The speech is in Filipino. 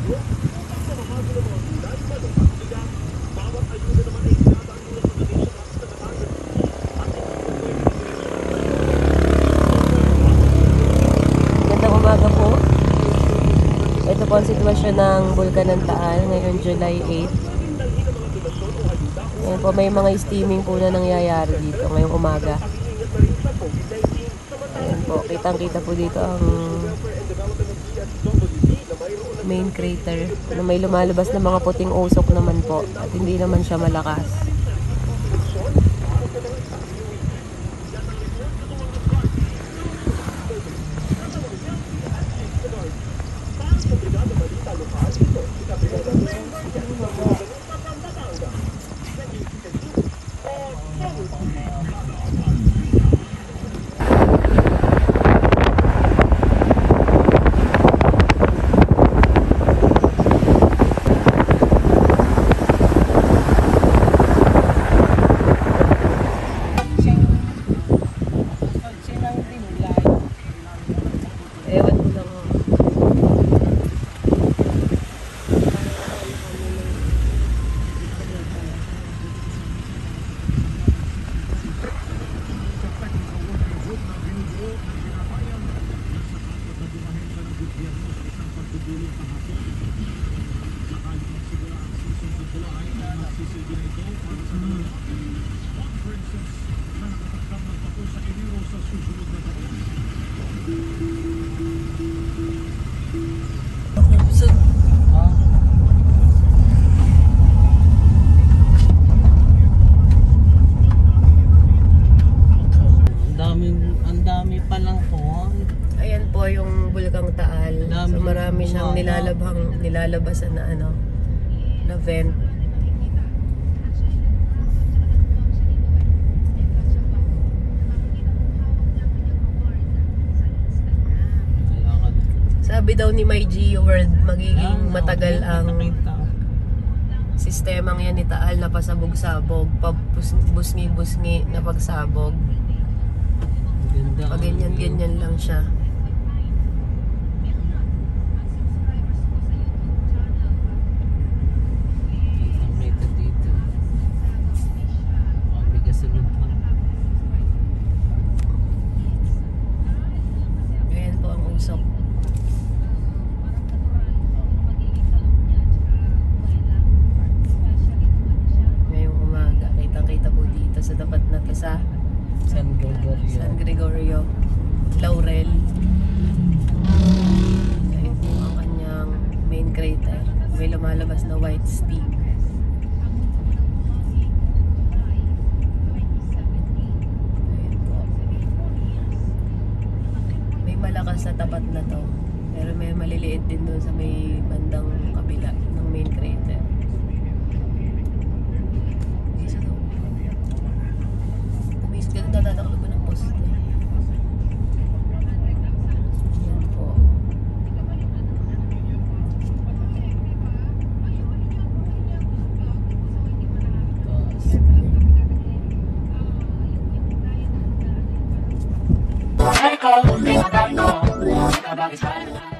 Umaga po. Ito po ang sitwasyon ng Bulkan ng Taal ngayon July 8. Ayan po, may mga steaming po na nangyayari dito ngayong umaga. Ayan po, kitang-kita po dito ang main crater na may lumalabas na mga puting usok naman po at hindi naman siya malakas. Ewan ko lang. Ang dami pa lang po. Ayan po yung Bulkang Taal. So marami siyang nilalabasan na na vent. Sabi daw ni My Geo World, magiging matagal ang sistemang yan ni Taal na pasabog-sabog, busngi-busngi na pagsabog. Pag ganyan-ganyan lang siya. Dito. Bigas sa lupa. Ayan po ang usok. Ngayong umaga, kitang-kita po dito sa tapat na to sa San Gregorio, Laurel. Ayun po ang kanyang main crater. May lumalabas na white steam. Ayun po. May malakas sa tapat na to. Pero may maliliit din doon sa may bandang kabila ng main crater. Ganun natataklo ko ng post. Yan po. Hey,